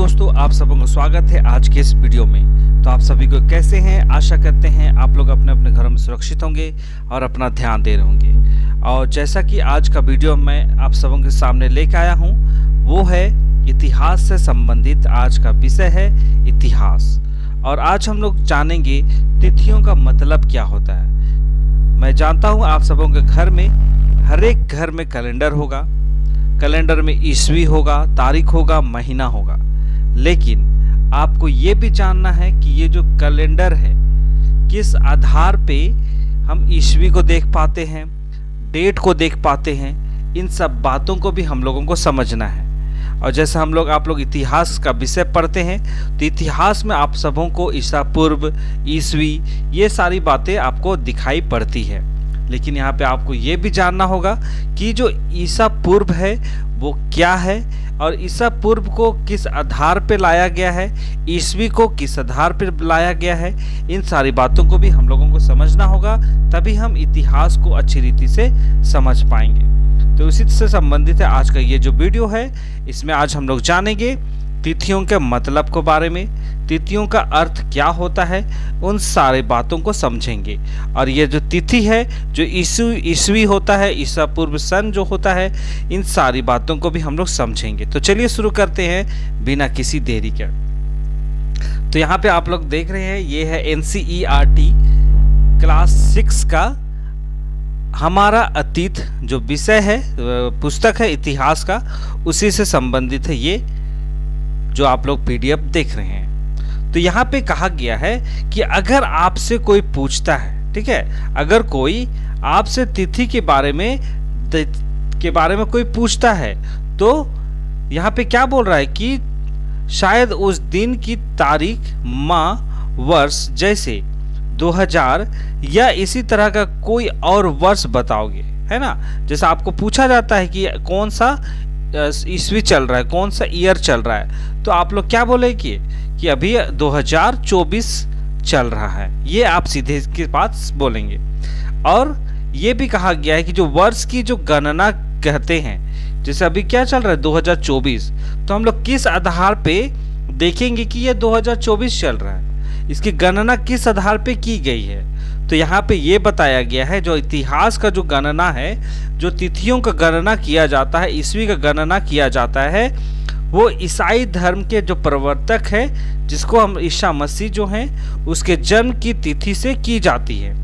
दोस्तों, आप सबों का स्वागत है आज के इस वीडियो में। तो आप सभी को कैसे हैं? आशा करते हैं आप लोग अपने अपने घरों में सुरक्षित होंगे और अपना ध्यान दे रहे होंगे। और जैसा कि आज का वीडियो मैं आप सबों के सामने लेकर आया हूं, वो है इतिहास से संबंधित। आज का विषय है इतिहास। और आज हम लोग जानेंगे तिथियों का मतलब क्या होता है। मैं जानता हूँ आप सबों के घर में, हर एक घर में कैलेंडर होगा। कैलेंडर में ईस्वी होगा, तारीख होगा, महीना होगा। लेकिन आपको ये भी जानना है कि ये जो कैलेंडर है, किस आधार पे हम ईस्वी को देख पाते हैं, डेट को देख पाते हैं, इन सब बातों को भी हम लोगों को समझना है। और जैसे आप लोग इतिहास का विषय पढ़ते हैं, तो इतिहास में आप सबों को ईसा पूर्व, ईस्वी, ये सारी बातें आपको दिखाई पड़ती है। लेकिन यहाँ पे आपको ये भी जानना होगा कि जो ईसा पूर्व है वो क्या है, और ईसा पूर्व को किस आधार पे लाया गया है, ईस्वी को किस आधार पे लाया गया है। इन सारी बातों को भी हम लोगों को समझना होगा, तभी हम इतिहास को अच्छी रीति से समझ पाएंगे। तो इसी से संबंधित है आज का ये जो वीडियो है। इसमें आज हम लोग जानेंगे तिथियों के मतलब के बारे में, तिथियों का अर्थ क्या होता है, उन सारे बातों को समझेंगे। और ये जो तिथि है, जो ईस्वी होता है, ईसा पूर्व सन जो होता है, इन सारी बातों को भी हम लोग समझेंगे। तो चलिए शुरू करते हैं बिना किसी देरी के। तो यहाँ पे आप लोग देख रहे हैं, ये है NCERT क्लास 6 का हमारा अतीत जो विषय है, पुस्तक है इतिहास का, उसी से संबंधित है ये जो आप लोग PDF देख रहे हैं। तो यहाँ पे कहा गया है कि अगर आपसे कोई पूछता है, ठीक है, अगर कोई आपसे तिथि के बारे में कोई पूछता है, तो यहाँ पे क्या बोल रहा है कि शायद उस दिन की तारीख, माह, वर्ष, जैसे 2000 या इसी तरह का कोई और वर्ष बताओगे, है ना। जैसे आपको पूछा जाता है कि कौन सा ईस्वी चल रहा है, कौन सा ईयर चल रहा है, तो आप लोग क्या बोलेंगे कि अभी 2024 चल रहा है। ये आप सीधे इसकी बात बोलेंगे। और ये भी कहा गया है कि जो वर्ष की जो गणना कहते हैं, जैसे अभी क्या चल रहा है 2024, तो हम लोग किस आधार पे देखेंगे कि ये 2024 चल रहा है, इसकी गणना किस आधार पे की गई है। तो यहाँ पे ये बताया गया है, जो इतिहास का जो गणना है, जो तिथियों का गणना किया जाता है, ईस्वी का गणना किया जाता है, वो ईसाई धर्म के जो प्रवर्तक है, जिसको हम ईसा मसीह जो हैं, उसके जन्म की तिथि से की जाती है।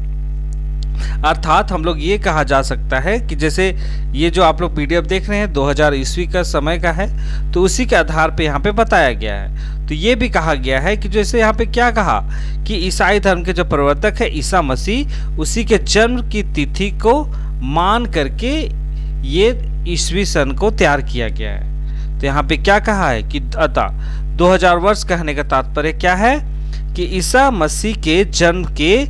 अर्थात हम लोग ये कहा जा सकता है कि जैसे ये जो आप लोग PDF देख रहे हैं 2000 ईस्वी का समय का है, तो उसी के आधार पे यहाँ पे बताया गया है। तो ये भी कहा गया है कि जैसे यहाँ पे क्या कहा कि ईसाई धर्म के जो प्रवर्तक है ईसा मसीह, उसी के जन्म की तिथि को मान करके ये ईस्वी सन को तैयार किया गया है। तो यहाँ पे क्या कहा है कि अतः 2000 वर्ष कहने का तात्पर्य क्या है कि ईसा मसीह के जन्म के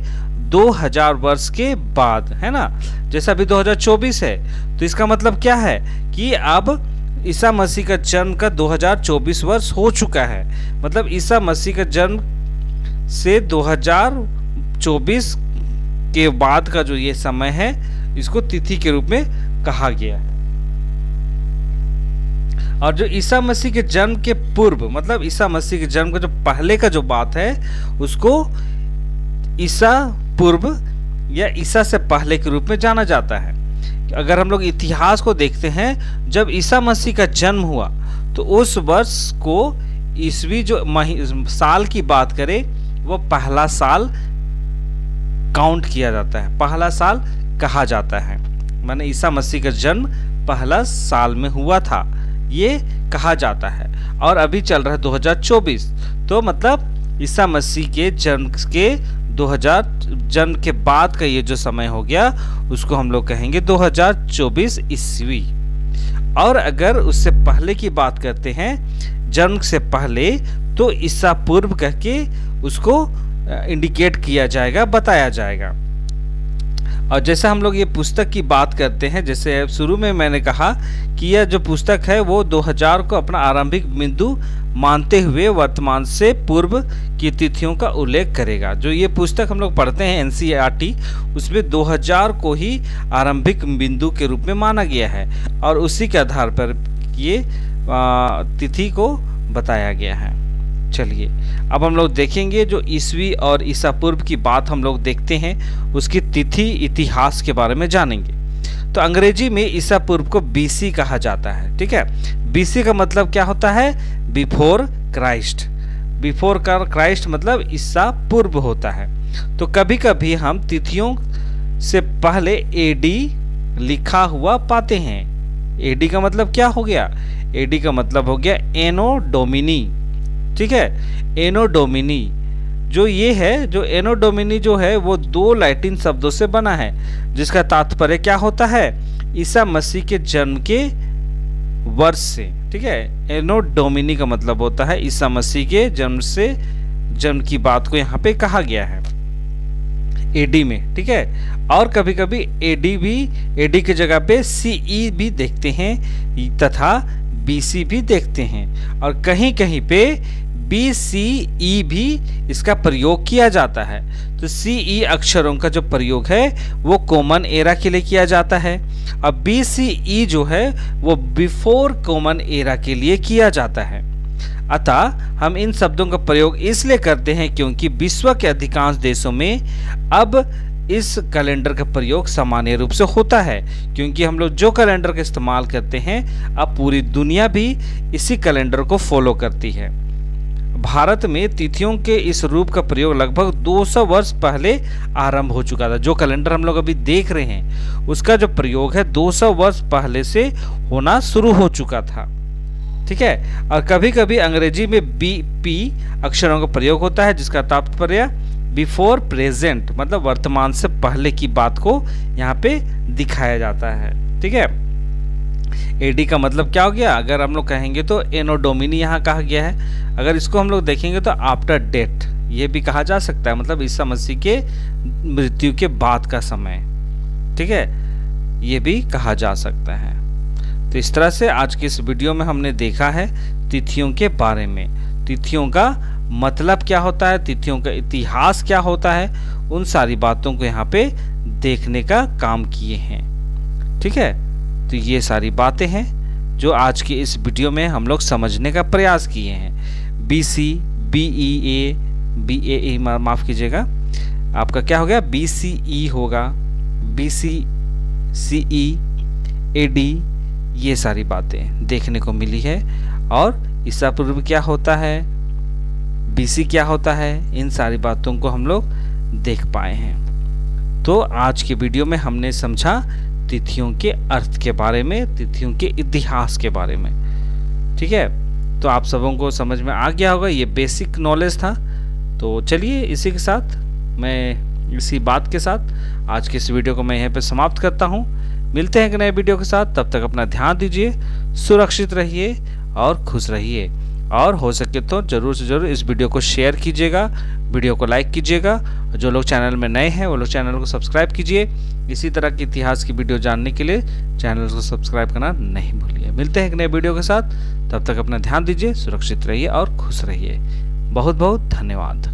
2000 वर्ष के बाद, है ना। जैसा अभी 2024 है, तो इसका मतलब क्या है कि अब ईसा मसीह का जन्म का 2024 वर्ष हो चुका है। मतलब ईसा मसीह का जन्म से 2024 के बाद का जो ये समय है, इसको तिथि के रूप में कहा गया है। और जो ईसा मसीह के जन्म के पूर्व, मतलब ईसा मसीह के जन्म का जो पहले का जो बात है, उसको ईसा पूर्व या ईसा से पहले के रूप में जाना जाता है। अगर हम लोग इतिहास को देखते हैं, जब ईसा मसीह का जन्म हुआ, तो उस वर्ष को ईस्वी जो साल की बात करें, वो पहला साल काउंट किया जाता है, पहला साल कहा जाता है। माने ईसा मसीह का जन्म पहला साल में हुआ था, ये कहा जाता है। और अभी चल रहा है 2024, तो मतलब ईसा मसीह के जन्म के 2000 जन्म के बाद का ये जो समय हो गया, उसको हम लोग कहेंगे 2024 ईस्वी। और अगर उससे पहले की बात करते हैं, जन्म से पहले, तो ईसा पूर्व कह के उसको इंडिकेट किया जाएगा, बताया जाएगा। और जैसे हम लोग ये पुस्तक की बात करते हैं, जैसे शुरू में मैंने कहा कि यह जो पुस्तक है वो 2000 को अपना आरंभिक बिंदु मानते हुए वर्तमान से पूर्व की तिथियों का उल्लेख करेगा। जो ये पुस्तक हम लोग पढ़ते हैं NCERT, उसमें 2000 को ही आरंभिक बिंदु के रूप में माना गया है, और उसी के आधार पर ये तिथि को बताया गया है। चलिए अब हम लोग देखेंगे जो ईसवी और ईसा पूर्व की बात हम लोग देखते हैं, उसकी तिथि इतिहास के बारे में जानेंगे। तो अंग्रेजी में ईसा पूर्व को बीसी कहा जाता है। ठीक है, बीसी का मतलब क्या होता है? Before Christ. बिफोर क्राइस्ट मतलब ईसा पूर्व होता है। तो कभी कभी हम तिथियों से पहले एडी लिखा हुआ पाते हैं। एडी का मतलब क्या हो गया? एडी का मतलब हो गया एनो डोमिनी। ठीक है, एनो डोमिनी जो ये है, जो एनो डोमिनी जो है वो 2 लैटिन शब्दों से बना है, जिसका तात्पर्य क्या होता है? ईसा मसीह के जन्म के वर्ष से। ठीक है, एनो डोमिनी का मतलब होता है ईसा मसीह के जन्म की बात को यहाँ पे कहा गया है एडी में। ठीक है, और कभी कभी एडी की जगह पे सीई भी देखते हैं तथा बीसी भी देखते हैं, और कहीं कहीं पे BCE भी इसका प्रयोग किया जाता है। तो CE अक्षरों का जो प्रयोग है वो कॉमन एरा के लिए किया जाता है, अब BCE जो है वो बिफोर कॉमन एरा के लिए किया जाता है। अतः हम इन शब्दों का प्रयोग इसलिए करते हैं क्योंकि विश्व के अधिकांश देशों में अब इस कैलेंडर का प्रयोग सामान्य रूप से होता है, क्योंकि हम लोग जो कैलेंडर का इस्तेमाल करते हैं अब पूरी दुनिया भी इसी कैलेंडर को फॉलो करती है। भारत में तिथियों के इस रूप का प्रयोग लगभग 200 वर्ष पहले आरंभ हो चुका था। जो कैलेंडर हम लोग अभी देख रहे हैं उसका जो प्रयोग है 200 वर्ष पहले से होना शुरू हो चुका था। ठीक है, और कभी कभी अंग्रेजी में BP अक्षरों का प्रयोग होता है, जिसका तात्पर्य बिफोर प्रेजेंट मतलब वर्तमान से पहले की बात को यहाँ पे दिखाया जाता है। ठीक है, एडी का मतलब क्या हो गया? अगर हम लोग कहेंगे तो एनो डोमिनी यहाँ कहा गया है। अगर इसको हम लोग देखेंगे तो आफ्टर डेथ ये भी कहा जा सकता है, मतलब ईसा मसीह के मृत्यु के बाद का समय। ठीक है, ये भी कहा जा सकता है। तो इस तरह से आज के इस वीडियो में हमने देखा है तिथियों के बारे में, तिथियों का मतलब क्या होता है, तिथियों का इतिहास क्या होता है, उन सारी बातों को यहाँ पे देखने का काम किए हैं। ठीक है, तो ये सारी बातें हैं जो आज की इस वीडियो में हम लोग समझने का प्रयास किए हैं। BC, BAE माफ कीजिएगा, आपका क्या हो गया? BCE होगा, BCE, AD, ये सारी बातें देखने को मिली है। और ईसा पूर्व क्या होता है, BC क्या होता है, इन सारी बातों को हम लोग देख पाए हैं। तो आज के वीडियो में हमने समझा तिथियों के अर्थ के बारे में, तिथियों के इतिहास के बारे में। ठीक है, तो आप सबों को समझ में आ गया होगा, ये बेसिक नॉलेज था। तो चलिए इसी के साथ इसी बात के साथ आज के इस वीडियो को मैं यहाँ पे समाप्त करता हूँ। मिलते हैं एक नए वीडियो के साथ, तब तक अपना ध्यान दीजिए, सुरक्षित रहिए और खुश रहिए। और हो सके तो जरूर से जरूर इस वीडियो को शेयर कीजिएगा, वीडियो को लाइक कीजिएगा। जो लोग चैनल में नए हैं वो लोग चैनल को सब्सक्राइब कीजिए। इसी तरह की इतिहास की वीडियो जानने के लिए चैनल को सब्सक्राइब करना नहीं भूलिए। मिलते हैं एक नए वीडियो के साथ, तब तक अपना ध्यान दीजिए, सुरक्षित रहिए और खुश रहिए। बहुत बहुत धन्यवाद।